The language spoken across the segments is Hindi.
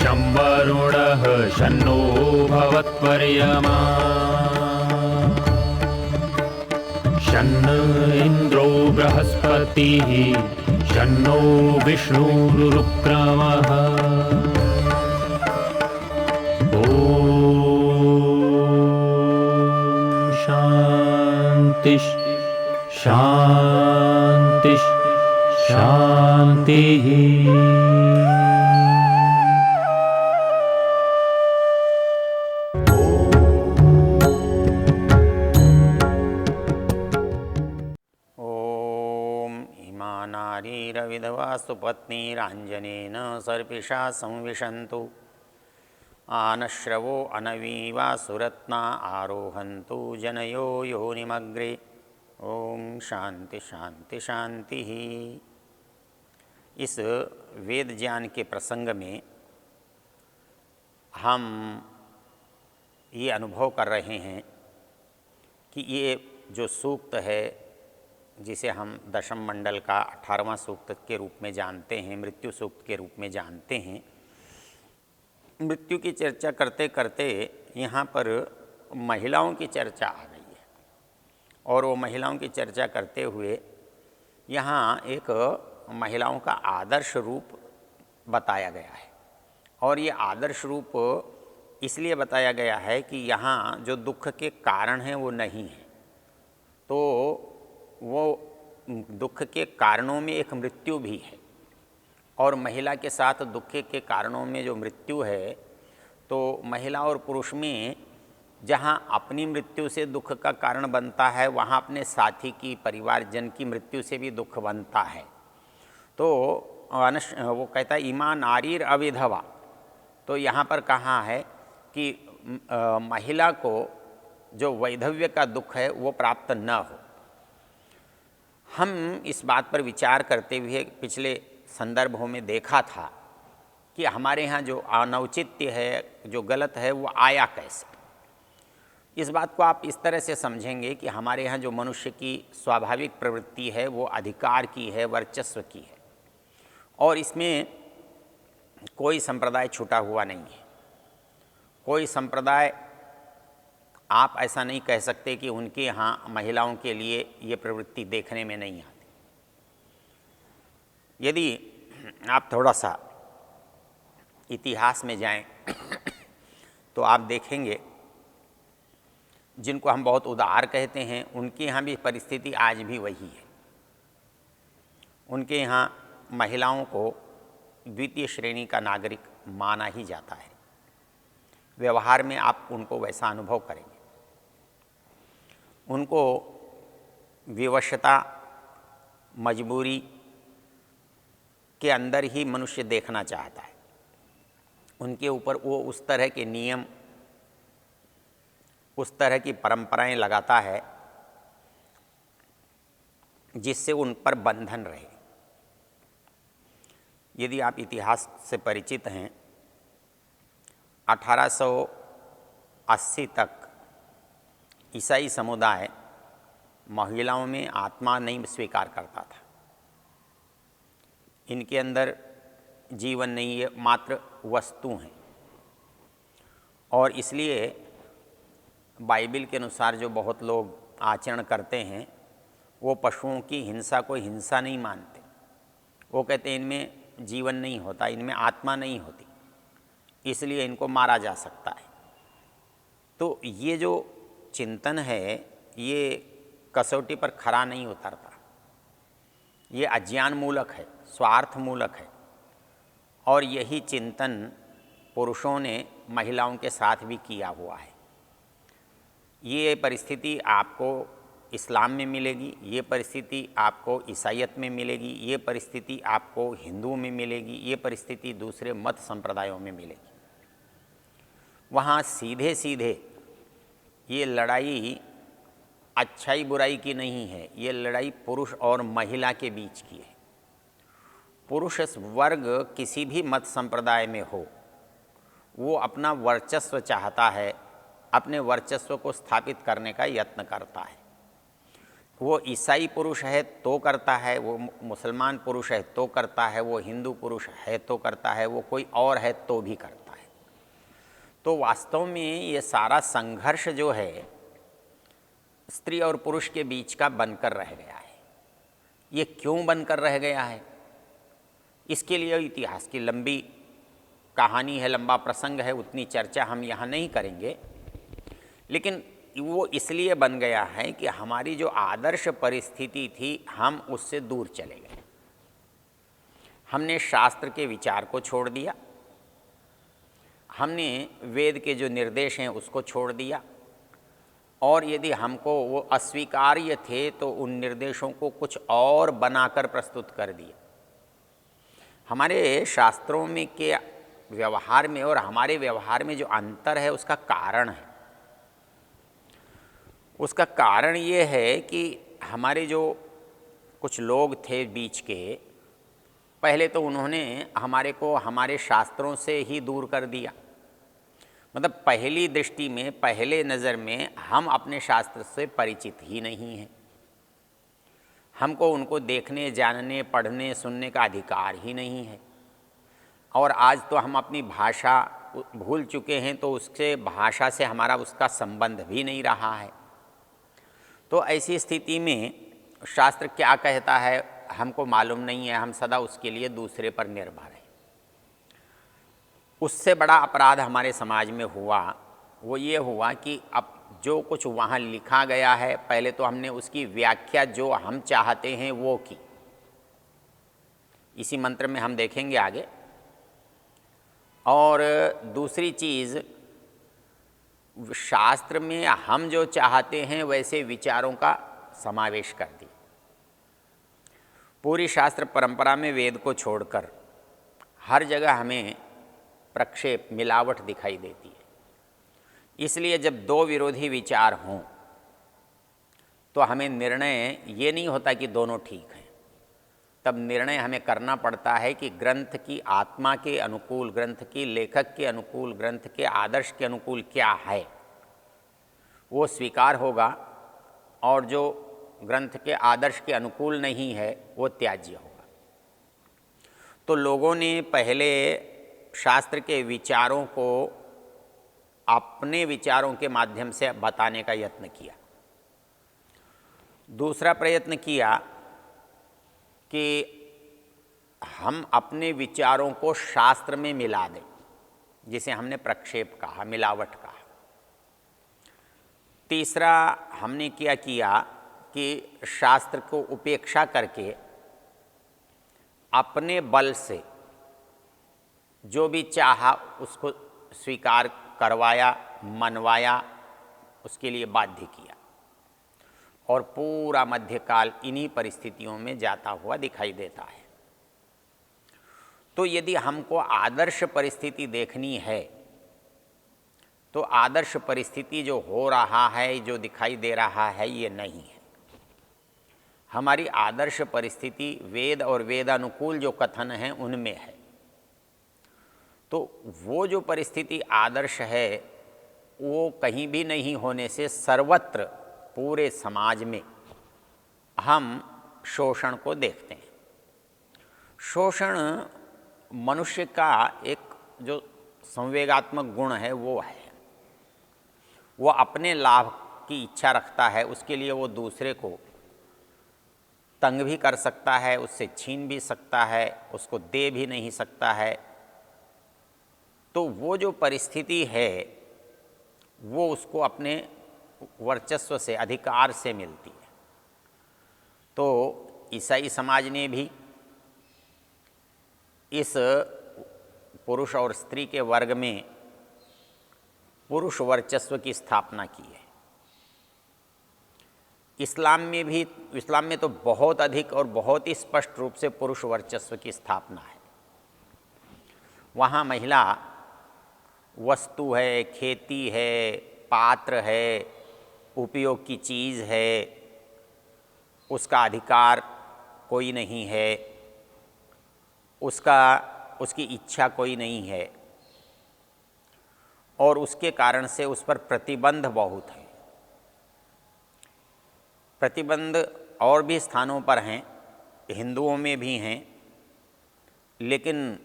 शं वरुणः शन्नो भवत्वर्यमा शन्न इन्द्रो बृहस्पतिः शन्नो विष्णुरुक्रमः ॐ शान्ति शान्ति शान्तिः। विधवा सुपत्नीराञ्जनेन सर्पिषा संविशन्तु आनश्रवो अनवीवा सुरत्ना आरोहन्तु जनयो योनिमग्रे। ओम शांति शांति शांति ही। इस वेद ज्ञान के प्रसंग में हम ये अनुभव कर रहे हैं कि ये जो सूक्त है जिसे हम दशम मंडल का 18वां सूक्त के रूप में जानते हैं, मृत्यु सूक्त के रूप में जानते हैं, मृत्यु की चर्चा करते करते यहाँ पर महिलाओं की चर्चा आ गई है और वो महिलाओं की चर्चा करते हुए यहाँ एक महिलाओं का आदर्श रूप बताया गया है। और ये आदर्श रूप इसलिए बताया गया है कि यहाँ जो दुख के कारण हैं वो नहीं है, तो वो दुख के कारणों में एक मृत्यु भी है और महिला के साथ दुख के कारणों में जो मृत्यु है, तो महिला और पुरुष में जहाँ अपनी मृत्यु से दुख का कारण बनता है वहाँ अपने साथी की, परिवारजन की मृत्यु से भी दुख बनता है। तो वो कहता है इमा नारीर अविधवा, तो यहाँ पर कहा है कि महिला को जो वैधव्य का दुख है वो प्राप्त न हो। हम इस बात पर विचार करते हुए पिछले संदर्भों में देखा था कि हमारे यहाँ जो अनौचित्य है, जो गलत है, वो आया कैसे। इस बात को आप इस तरह से समझेंगे कि हमारे यहाँ जो मनुष्य की स्वाभाविक प्रवृत्ति है वो अधिकार की है, वर्चस्व की है, और इसमें कोई संप्रदाय छूटा हुआ नहीं है। कोई संप्रदाय आप ऐसा नहीं कह सकते कि उनके यहाँ महिलाओं के लिए ये प्रवृत्ति देखने में नहीं आती। यदि आप थोड़ा सा इतिहास में जाएं तो आप देखेंगे जिनको हम बहुत उदार कहते हैं उनके यहाँ भी परिस्थिति आज भी वही है। उनके यहाँ महिलाओं को द्वितीय श्रेणी का नागरिक माना ही जाता है। व्यवहार में आप उनको वैसा अनुभव करेंगे। उनको विवशता, मजबूरी के अंदर ही मनुष्य देखना चाहता है। उनके ऊपर वो उस तरह के नियम, उस तरह की परंपराएं लगाता है जिससे उन पर बंधन रहे। यदि आप इतिहास से परिचित हैं, 1880 तक ईसाई समुदाय महिलाओं में आत्मा नहीं स्वीकार करता था। इनके अंदर जीवन नहीं है, मात्र वस्तु हैं। और इसलिए बाइबल के अनुसार जो बहुत लोग आचरण करते हैं वो पशुओं की हिंसा को हिंसा नहीं मानते। वो कहते हैं इनमें जीवन नहीं होता, इनमें आत्मा नहीं होती, इसलिए इनको मारा जा सकता है। तो ये जो चिंतन है ये कसौटी पर खरा नहीं उतरता। ये अज्ञान मूलक है, स्वार्थ मूलक है। और यही चिंतन पुरुषों ने महिलाओं के साथ भी किया हुआ है। ये परिस्थिति आपको इस्लाम में मिलेगी, ये परिस्थिति आपको ईसाईयत में मिलेगी, ये परिस्थिति आपको हिंदुओं में मिलेगी, ये परिस्थिति दूसरे मत संप्रदायों में मिलेगी। वहाँ सीधे सीधे ये लड़ाई अच्छाई बुराई की नहीं है, ये लड़ाई पुरुष और महिला के बीच की है। पुरुष वर्ग किसी भी मत संप्रदाय में हो, वो अपना वर्चस्व चाहता है, अपने वर्चस्व को स्थापित करने का यत्न करता है। वो ईसाई पुरुष है तो करता है, वो मुसलमान पुरुष है तो करता है, वो हिंदू पुरुष है तो करता है, वो कोई और है तो भी करता है। तो वास्तव में ये सारा संघर्ष जो है स्त्री और पुरुष के बीच का बनकर रह गया है। ये क्यों बनकर रह गया है, इसके लिए इतिहास की लंबी कहानी है, लंबा प्रसंग है, उतनी चर्चा हम यहाँ नहीं करेंगे। लेकिन वो इसलिए बन गया है कि हमारी जो आदर्श परिस्थिति थी हम उससे दूर चले गए। हमने शास्त्र के विचार को छोड़ दिया, हमने वेद के जो निर्देश हैं उसको छोड़ दिया, और यदि हमको वो अस्वीकार्य थे तो उन निर्देशों को कुछ और बनाकर प्रस्तुत कर दिया। हमारे शास्त्रों में के व्यवहार में और हमारे व्यवहार में जो अंतर है उसका कारण है। उसका कारण ये है कि हमारे जो कुछ लोग थे बीच के, पहले तो उन्होंने हमारे को हमारे शास्त्रों से ही दूर कर दिया। मतलब पहली दृष्टि में, पहले नज़र में हम अपने शास्त्र से परिचित ही नहीं हैं। हमको उनको देखने, जानने, पढ़ने, सुनने का अधिकार ही नहीं है। और आज तो हम अपनी भाषा भूल चुके हैं, तो उससे भाषा से हमारा उसका संबंध भी नहीं रहा है। तो ऐसी स्थिति में शास्त्र क्या कहता है हमको मालूम नहीं है, हम सदा उसके लिए दूसरे पर निर्भर हैं। उससे बड़ा अपराध हमारे समाज में हुआ वो ये हुआ कि अब जो कुछ वहाँ लिखा गया है, पहले तो हमने उसकी व्याख्या जो हम चाहते हैं वो की। इसी मंत्र में हम देखेंगे आगे। और दूसरी चीज़, शास्त्र में हम जो चाहते हैं वैसे विचारों का समावेश कर दी। पूरी शास्त्र परंपरा में वेद को छोड़कर हर जगह हमें प्रक्षेप, मिलावट दिखाई देती है। इसलिए जब दो विरोधी विचार हों तो हमें निर्णय ये नहीं होता कि दोनों ठीक हैं। तब निर्णय हमें करना पड़ता है कि ग्रंथ की आत्मा के अनुकूल, ग्रंथ की लेखक के अनुकूल, ग्रंथ के आदर्श के अनुकूल क्या है वो स्वीकार होगा, और जो ग्रंथ के आदर्श के अनुकूल नहीं है वो त्याज्य होगा। तो लोगों ने पहले शास्त्र के विचारों को अपने विचारों के माध्यम से बताने का यत्न किया। दूसरा प्रयत्न किया कि हम अपने विचारों को शास्त्र में मिला दें, जिसे हमने प्रक्षेप कहा, मिलावट कहा। तीसरा हमने क्या किया कि शास्त्र को उपेक्षा करके अपने बल से जो भी चाहा उसको स्वीकार करवाया, मनवाया, उसके लिए बाध्य किया। और पूरा मध्यकाल इन्हीं परिस्थितियों में जाता हुआ दिखाई देता है। तो यदि हमको आदर्श परिस्थिति देखनी है तो आदर्श परिस्थिति जो हो रहा है, जो दिखाई दे रहा है, ये नहीं है। हमारी आदर्श परिस्थिति वेद और वेदानुकूल जो कथन हैं उनमें है। तो वो जो परिस्थिति आदर्श है वो कहीं भी नहीं होने से सर्वत्र पूरे समाज में हम शोषण को देखते हैं। शोषण मनुष्य का एक जो संवेगात्मक गुण है वो है। वो अपने लाभ की इच्छा रखता है, उसके लिए वो दूसरे को तंग भी कर सकता है, उससे छीन भी सकता है, उसको दे भी नहीं सकता है। तो वो जो परिस्थिति है वो उसको अपने वर्चस्व से, अधिकार से मिलती है। तो ईसाई समाज ने भी इस पुरुष और स्त्री के वर्ग में पुरुष वर्चस्व की स्थापना की है। इस्लाम में तो बहुत अधिक और बहुत ही स्पष्ट रूप से पुरुष वर्चस्व की स्थापना है। वहाँ महिला वस्तु है, खेती है, पात्र है, उपयोग की चीज़ है, उसका अधिकार कोई नहीं है, उसकी इच्छा कोई नहीं है, और उसके कारण से उस पर प्रतिबंध बहुत है। प्रतिबंध और भी स्थानों पर हैं, हिंदुओं में भी हैं, लेकिन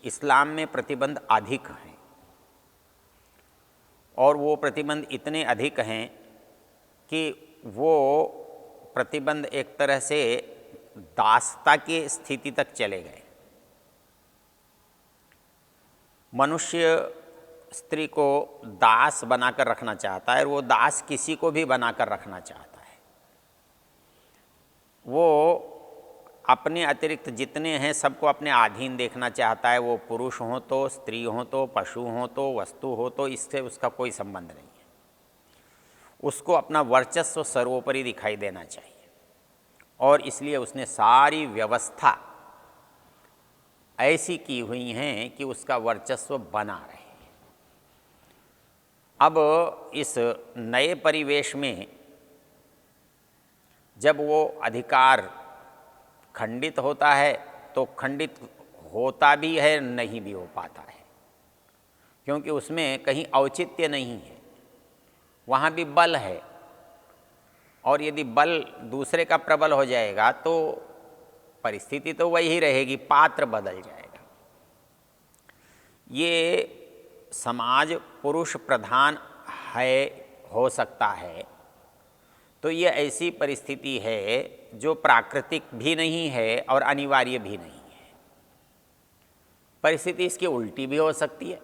इस्लाम में प्रतिबंध अधिक हैं। और वो प्रतिबंध इतने अधिक हैं कि वो प्रतिबंध एक तरह से दासता की स्थिति तक चले गए। मनुष्य स्त्री को दास बनाकर रखना चाहता है और वो दास किसी को भी बनाकर रखना चाहता है। वो अपने अतिरिक्त जितने हैं सबको अपने अधीन देखना चाहता है। वो पुरुष हो तो, स्त्री हो तो, पशु हो तो, वस्तु हो तो, इससे उसका कोई संबंध नहीं है। उसको अपना वर्चस्व सर्वोपरि दिखाई देना चाहिए और इसलिए उसने सारी व्यवस्था ऐसी की हुई हैं कि उसका वर्चस्व बना रहे। अब इस नए परिवेश में जब वो अधिकार खंडित होता है तो खंडित होता भी है, नहीं भी हो पाता है, क्योंकि उसमें कहीं औचित्य नहीं है। वहाँ भी बल है और यदि बल दूसरे का प्रबल हो जाएगा तो परिस्थिति तो वही रहेगी, पात्र बदल जाएगा। ये समाज पुरुष प्रधान है, हो सकता है, तो ये ऐसी परिस्थिति है जो प्राकृतिक भी नहीं है और अनिवार्य भी नहीं है। परिस्थिति इसकी उल्टी भी हो सकती है।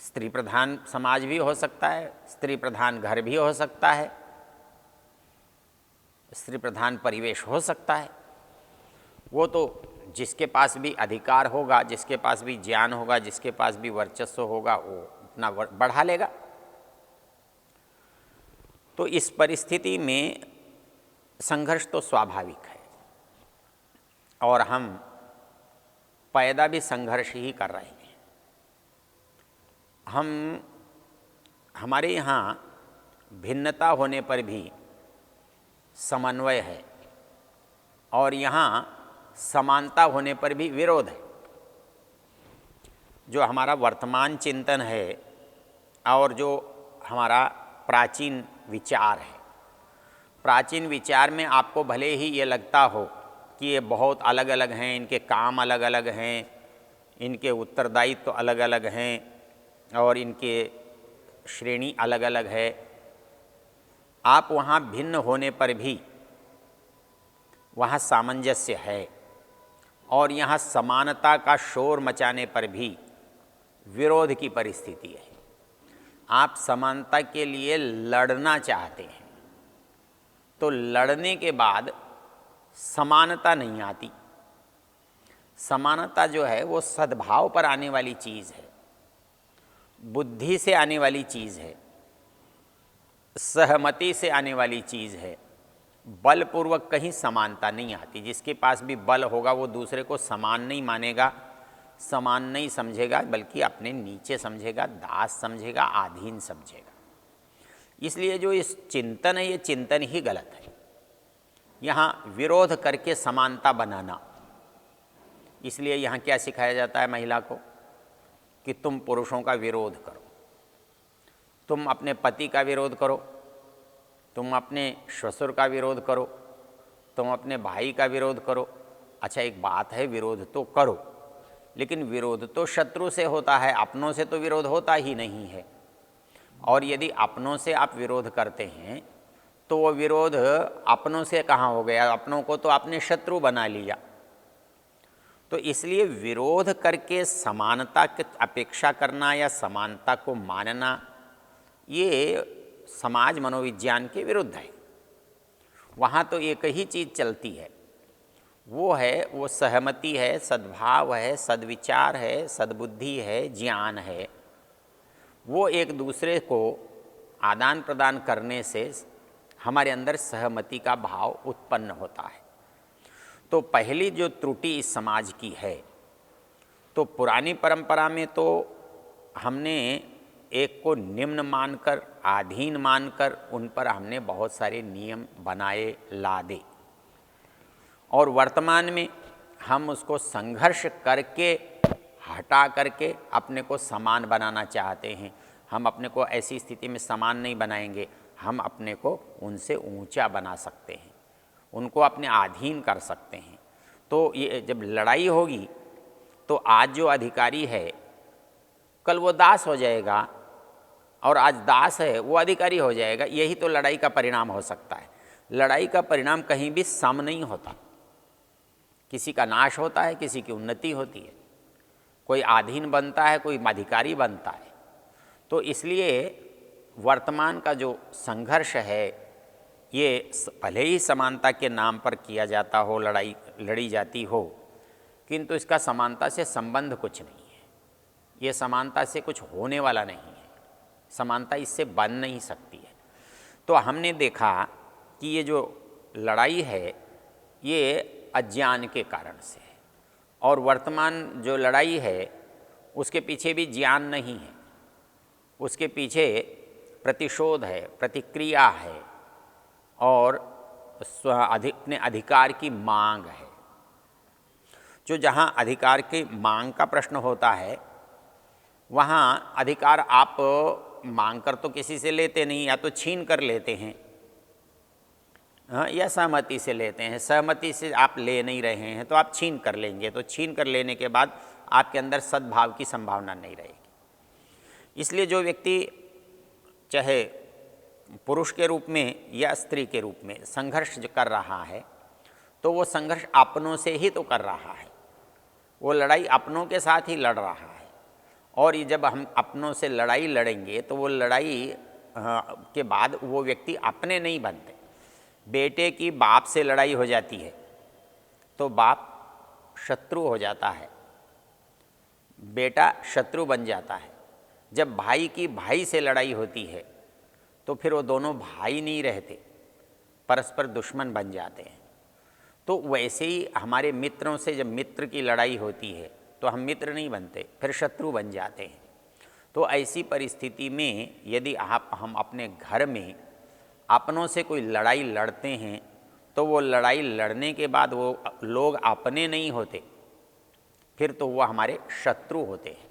स्त्री प्रधान समाज भी हो सकता है, स्त्री प्रधान घर भी हो सकता है, स्त्री प्रधान परिवेश हो सकता है। वो तो जिसके पास भी अधिकार होगा, जिसके पास भी ज्ञान होगा, जिसके पास भी वर्चस्व होगा, वो अपना बढ़ा लेगा। तो इस परिस्थिति में संघर्ष तो स्वाभाविक है और हम पैदा भी संघर्ष ही कर रहे हैं। हमारे यहाँ भिन्नता होने पर भी समन्वय है और यहाँ समानता होने पर भी विरोध है। जो हमारा वर्तमान चिंतन है और जो हमारा प्राचीन विचार है, प्राचीन विचार में आपको भले ही ये लगता हो कि ये बहुत अलग अलग हैं, इनके काम अलग अलग हैं, इनके उत्तरदायित्व तो अलग अलग हैं और इनके श्रेणी अलग अलग है, आप वहाँ भिन्न होने पर भी वहाँ सामंजस्य है और यहाँ समानता का शोर मचाने पर भी विरोध की परिस्थिति है। आप समानता के लिए लड़ना चाहते हैं तो लड़ने के बाद समानता नहीं आती। समानता जो है वो सद्भाव पर आने वाली चीज़ है, बुद्धि से आने वाली चीज़ है, सहमति से आने वाली चीज़ है। बलपूर्वक कहीं समानता नहीं आती। जिसके पास भी बल होगा वो दूसरे को समान नहीं मानेगा, समान नहीं समझेगा, बल्कि अपने नीचे समझेगा, दास समझेगा, अधीन समझेगा। इसलिए जो इस चिंतन है ये चिंतन ही गलत है। यहाँ विरोध करके समानता बनाना, इसलिए यहाँ क्या सिखाया जाता है महिला को कि तुम पुरुषों का विरोध करो, तुम अपने पति का विरोध करो, तुम अपने ससुर का विरोध करो, तुम अपने भाई का विरोध करो। अच्छा एक बात है, विरोध तो करो, लेकिन विरोध तो शत्रु से होता है, अपनों से तो विरोध होता ही नहीं है। और यदि अपनों से आप विरोध करते हैं तो वो विरोध अपनों से कहाँ हो गया, अपनों को तो आपने शत्रु बना लिया। तो इसलिए विरोध करके समानता की अपेक्षा करना या समानता को मानना ये समाज मनोविज्ञान के विरुद्ध है। वहाँ तो एक ही चीज़ चलती है, वो सहमति है, सद्भाव है, सद्विचार है, सद्बुद्धि है, ज्ञान है। वो एक दूसरे को आदान प्रदान करने से हमारे अंदर सहमति का भाव उत्पन्न होता है। तो पहली जो त्रुटि इस समाज की है, तो पुरानी परंपरा में तो हमने एक को निम्न मानकर, अधीन मानकर उन पर हमने बहुत सारे नियम बनाए लादे, और वर्तमान में हम उसको संघर्ष करके हटा करके अपने को समान बनाना चाहते हैं। हम अपने को ऐसी स्थिति में समान नहीं बनाएंगे, हम अपने को उनसे ऊंचा बना सकते हैं, उनको अपने अधीन कर सकते हैं। तो ये जब लड़ाई होगी तो आज जो अधिकारी है कल वो दास हो जाएगा, और आज दास है वो अधिकारी हो जाएगा। यही तो लड़ाई का परिणाम हो सकता है। लड़ाई का परिणाम कहीं भी सम नहीं होता, किसी का नाश होता है, किसी की उन्नति होती है, कोई अधीन बनता है, कोई अधिकारी बनता है। तो इसलिए वर्तमान का जो संघर्ष है ये भले ही समानता के नाम पर किया जाता हो, लड़ाई लड़ी जाती हो, किंतु इसका समानता से संबंध कुछ नहीं है। ये समानता से कुछ होने वाला नहीं है, समानता इससे बन नहीं सकती है। तो हमने देखा कि ये जो लड़ाई है ये अज्ञान के कारण से है, और वर्तमान जो लड़ाई है उसके पीछे भी ज्ञान नहीं है, उसके पीछे प्रतिशोध है, प्रतिक्रिया है, और अपने अधिकार की मांग है। जो जहाँ अधिकार की मांग का प्रश्न होता है वहाँ अधिकार आप मांग कर तो किसी से लेते नहीं, या तो छीन कर लेते हैं, हाँ, या सहमति से लेते हैं। सहमति से आप ले नहीं रहे हैं तो आप छीन कर लेंगे, तो छीन कर लेने के बाद आपके अंदर सद्भाव की संभावना नहीं रहेगी। इसलिए जो व्यक्ति चाहे पुरुष के रूप में या स्त्री के रूप में संघर्ष जो कर रहा है, तो वो संघर्ष अपनों से ही तो कर रहा है, वो लड़ाई अपनों के साथ ही लड़ रहा है। और ये जब हम अपनों से लड़ाई लड़ेंगे तो वो लड़ाई के बाद वो व्यक्ति अपने नहीं बनते। बेटे की बाप से लड़ाई हो जाती है तो बाप शत्रु हो जाता है, बेटा शत्रु बन जाता है। जब भाई की भाई से लड़ाई होती है तो फिर वो दोनों भाई नहीं रहते, परस्पर दुश्मन बन जाते हैं। तो वैसे ही हमारे मित्रों से जब मित्र की लड़ाई होती है तो हम मित्र नहीं बनते, फिर शत्रु बन जाते हैं। तो ऐसी परिस्थिति में यदि हम अपने घर में अपनों से कोई लड़ाई लड़ते हैं तो वो लड़ाई लड़ने के बाद वो लोग अपने नहीं होते, फिर तो वो हमारे शत्रु होते हैं।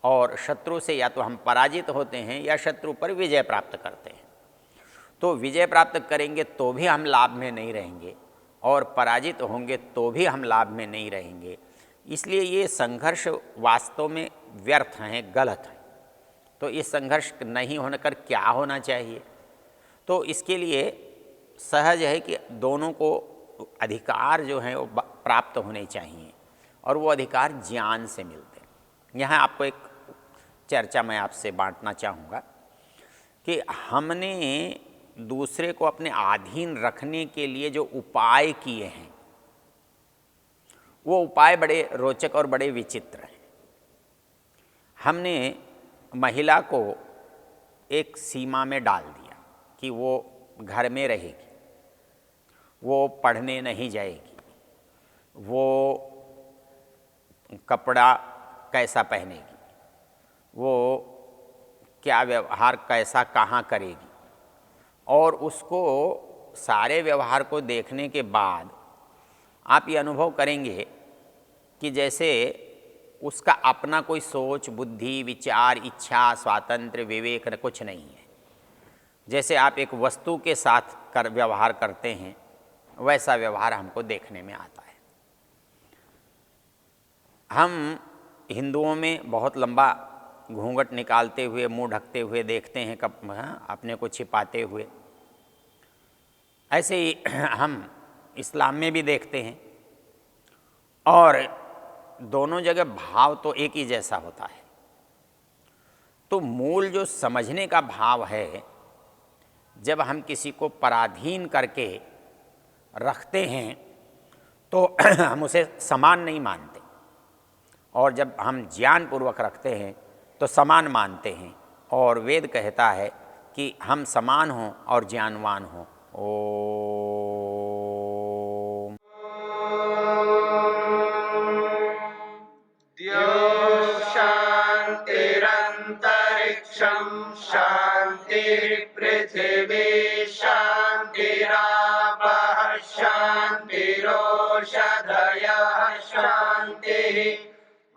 और शत्रु से या तो हम पराजित होते हैं या शत्रु पर विजय प्राप्त करते हैं। तो विजय प्राप्त करेंगे तो भी हम लाभ में नहीं रहेंगे, और पराजित होंगे तो भी हम लाभ में नहीं रहेंगे। इसलिए ये संघर्ष वास्तव में व्यर्थ हैं, गलत है। तो इस संघर्ष नहीं होने कर क्या होना चाहिए? तो इसके लिए सहज है कि दोनों को अधिकार जो हैं वो प्राप्त होने चाहिए, और वो अधिकार ज्ञान से मिलते हैं। यहाँ आपको एक चर्चा मैं आपसे बांटना चाहूँगा कि हमने दूसरे को अपने अधीन रखने के लिए जो उपाय किए हैं वो उपाय बड़े रोचक और बड़े विचित्र हैं। हमने महिला को एक सीमा में डाल दिया कि वो घर में रहेगी, वो पढ़ने नहीं जाएगी, वो कपड़ा कैसा पहनेगी, वो क्या व्यवहार कैसा कहाँ करेगी, और उसको सारे व्यवहार को देखने के बाद आप ये अनुभव करेंगे कि जैसे उसका अपना कोई सोच, बुद्धि, विचार, इच्छा, स्वातंत्र्य, विवेक कुछ नहीं है। जैसे आप एक वस्तु के साथ व्यवहार करते हैं वैसा व्यवहार हमको देखने में आता है। हम हिंदुओं में बहुत लंबा घूंघट निकालते हुए, मुंह ढकते हुए देखते हैं, अपने को छिपाते हुए। ऐसे ही हम इस्लाम में भी देखते हैं, और दोनों जगह भाव तो एक ही जैसा होता है। तो मूल जो समझने का भाव है, जब हम किसी को पराधीन करके रखते हैं तो हम उसे समान नहीं मानते, और जब हम ज्ञानपूर्वक रखते हैं तो समान मानते हैं। और वेद कहता है कि हम समान हों और ज्ञानवान हों। ओम। शांतिरंतरिक्षं शांतिर्पृथिवी शांतिरापः शांतिरोषधयः शांतिः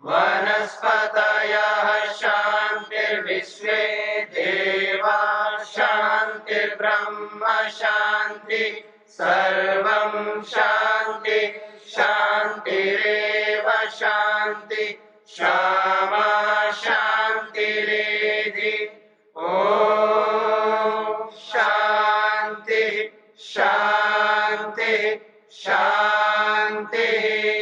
वनस्पतयः शांतिर्विश्वे देवाः शांतिर्ब्रह्म शान्ति सर्वं शान्ति शान्तिरेव शान्ति क्षमा शान्तिरेधि ॐ शान्ति शान्ति शान्तिः